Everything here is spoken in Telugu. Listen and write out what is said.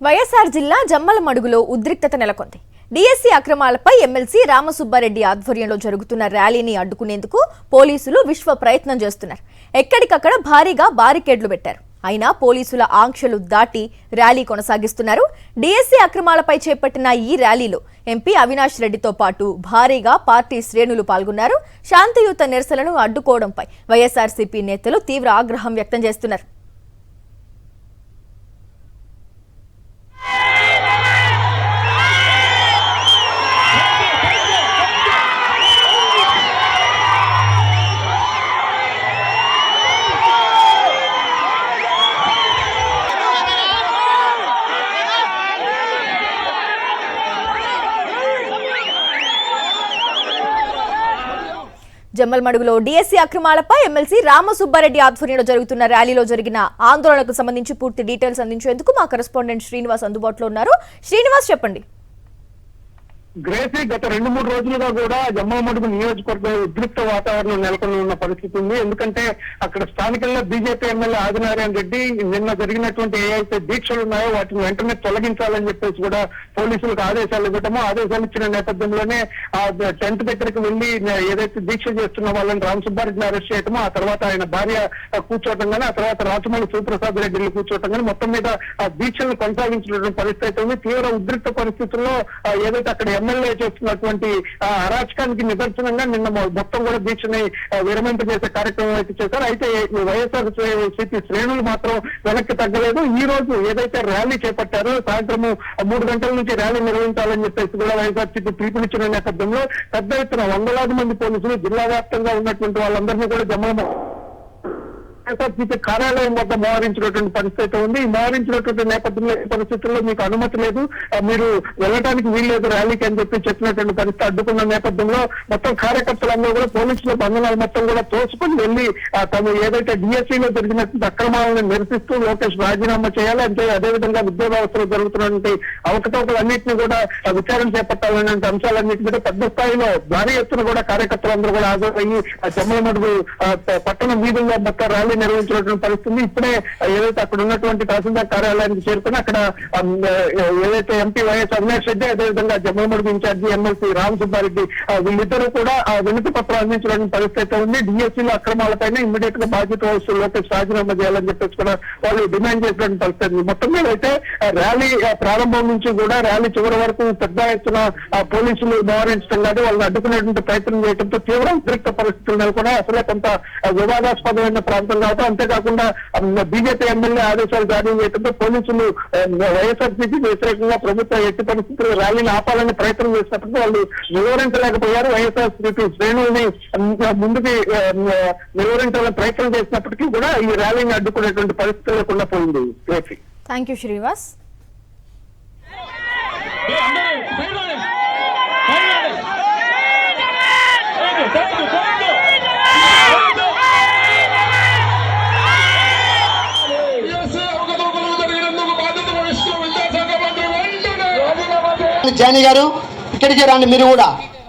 వైఎస్ఆర్ జిల్లా జమ్మలమడుగులో ఉద్రిక్తత నెలకొంది. డిఎస్సి అక్రమాలపై ఎమ్మెల్సీ రామసుబ్బారెడ్డి ఆధ్వర్యంలో జరుగుతున్న ర్యాలీని అడ్డుకునేందుకు పోలీసులు విశ్వ ప్రయత్నం చేస్తున్నారు. ఎక్కడికక్కడ భారీగా బారికేడ్లు పెట్టారు. అయినా పోలీసుల ఆంక్షలు దాటి ర్యాలీ కొనసాగిస్తున్నారు. డిఎస్సి అక్రమాలపై చేపట్టిన ఈ ర్యాలీలో ఎంపీ అవినాష్ రెడ్డితో పాటు భారీగా పార్టీ శ్రేణులు పాల్గొన్నారు. శాంతియుత నిరసనలను అడ్డుకోవడంపై వైఎస్ఆర్సీపీ నేతలు తీవ్ర ఆగ్రహం వ్యక్తం చేస్తున్నారు. జమ్మలమడుగులో డిఎస్సి అక్రమాలపై ఎమ్మెల్సీ రామసుబ్బారెడ్డి ఆధ్వర్యంలో జరుగుతున్న ర్యాలీలో జరిగిన ఆందోళనకు సంబంధించి పూర్తి డీటెయిల్స్ అందించేందుకు మా కరెస్పాండెంట్ శ్రీనివాస్ అందుబాటులో ఉన్నారు. శ్రీనివాస్, చెప్పండి. గ్రేసీ గత 2-3 రోజులుగా కూడా జమ్మలమడుగు నియోజకవర్గంలో ఉద్రిక్త వాతావరణం నెలకొని ఉన్న పరిస్థితి ఉంది. ఎందుకంటే అక్కడ స్థానికంగా బీజేపీ ఎమ్మెల్యే ఆదినారాయణ రెడ్డి నిన్న జరిగినటువంటి ఏవైతే దీక్షలు ఉన్నాయో వాటిని వెంటనే తొలగించాలని చెప్పేసి కూడా పోలీసులకు ఆదేశాలు ఇవ్వటము, ఆదేశాలు ఇచ్చిన నేపథ్యంలోనే ఆ టెంట్ దగ్గరికి వెళ్లి ఏదైతే దీక్ష చేస్తున్న వాళ్ళని రామసుబ్బారెడ్డిని అరెస్ట్ చేయటము, ఆ తర్వాత ఆయన భార్య కూర్చోవటం కానీ, ఆ తర్వాత రాచమల్లి శివప్రసాద్ రెడ్డిని కూర్చోవటం కానీ, మొత్తం మీద ఆ దీక్షలను కొనసాగించినటువంటి పరిస్థితి ఉంది. తీవ్ర ఉద్రిక్త పరిస్థితుల్లో ఏదైతే అక్కడ ఎమ్మెల్యే చేస్తున్నటువంటి అరాచకానికి నిదర్శనంగా నిన్న మొత్తం కూడా దీక్షని విరమింపజేసే కార్యక్రమం అయితే చేశారు. అయితే వైఎస్ఆర్ సిపి శ్రేణులు మాత్రం వెనక్కి తగ్గలేదు. ఈ రోజు ఏదైతే ర్యాలీ చేపట్టారో సాయంత్రం 3 గంటల నుంచి ర్యాలీ నిర్వహించాలని చెప్పేసి కూడా వైఎస్ఆర్ సిపి పిలుపునిచ్చిన నేపథ్యంలో పెద్ద ఎత్తున 100,000 మంది పోలీసులు జిల్లా వ్యాప్తంగా ఉన్నటువంటి వాళ్ళందరినీ కూడా వైఎస్ఆర్సీపీ కార్యాలయం వద్ద మోహరించినటువంటి పరిస్థితి ఉంది. ఈ మోహరించినటువంటి నేపథ్యంలో పరిస్థితుల్లో మీకు అనుమతి లేదు, మీరు వెళ్ళడానికి వీల్లేదు ర్యాలీకి అని చెప్పినటువంటి పరిస్థితి అడ్డుకున్న నేపథ్యంలో మొత్తం కార్యకర్తలందరూ కూడా పోలీసుల బంధనాలు మొత్తం కూడా తోసుకొని వెళ్లి తను ఏదైతే డిఎస్సీలో జరిగినటువంటి అక్రమాలను నిరసిస్తూ లోకేష్ రాజీనామా చేయాలి అంటే, అదేవిధంగా విద్యా వ్యవస్థలో జరుగుతున్నటువంటి అవకతవకలన్నింటినీ కూడా విచారణ చేపట్టాలనే అంశాలన్నింటి మీద పెద్ద స్థాయిలో భారీ ఎత్తున కూడా కార్యకర్తలందరూ కూడా హాజరయ్యి జమ్మలమడుగు పట్టణ వీధుల్లో మొత్తం ర్యాలీ నిర్వహించినటువంటి పరిస్థితి. ఇప్పుడే ఏదైతే అక్కడ ఉన్నటువంటి తహసీల్దార్ కార్యాలయానికి చేరుకుని అక్కడ ఏదైతే ఎంపీ వైఎస్ అవినాష్ రెడ్డి, అదేవిధంగా జమ్మలమడుగు ఇన్ఛార్జి ఎమ్మెల్సీ రామసుబ్బారెడ్డి వీళ్ళిద్దరూ కూడా వినతి పత్రం అందించడానికి పరిస్థితి ఉంది. డిఎస్సీల అక్రమాలపైన ఇమ్మీడియట్ గా బాధ్యత వహిస్తూ లోకేష్ రాజీనామా చేయాలని చెప్పేసి కూడా వాళ్ళు డిమాండ్ చేసినటువంటి పరిస్థితి. మొత్తం మీద అయితే ర్యాలీ ప్రారంభం నుంచి కూడా ర్యాలీ చివరి వరకు పెద్ద ఎత్తున పోలీసులు మోహరించడం కాదు, వాళ్ళని అడ్డుకునేటువంటి ప్రయత్నం చేయడంతో తీవ్ర ఉద్రిక్త పరిస్థితులు నెలకొన్నాయి. అసలే కొంత వివాదాస్పదమైన ప్రాంతం కాబట్టి, అంతేకాకుండా బీజేపీ ఎమ్మెల్యే ఆదేశాలు జారీ చేయడంతో పోలీసులు వైఎస్ఆర్సీపీ వ్యతిరేకంగా ప్రభుత్వ ఎట్టి పరిస్థితుల్లో ర్యాలీని ఆపాలని ప్రయత్నం చేసినప్పటికీ వాళ్ళు నిలువరించలేకపోయారు. వైఎస్ఆర్సీపీ శ్రేణుల్ని ముందుకి నిలువరించాలని ప్రయత్నం చేసినప్పటికీ కూడా ఈ ర్యాలీని అడ్డుకునేటువంటి పరిస్థితి లేకుండా పోయింది. Thank you Srinivas. జానీ గారు ఇక్కడికి రండి, మీరు కూడా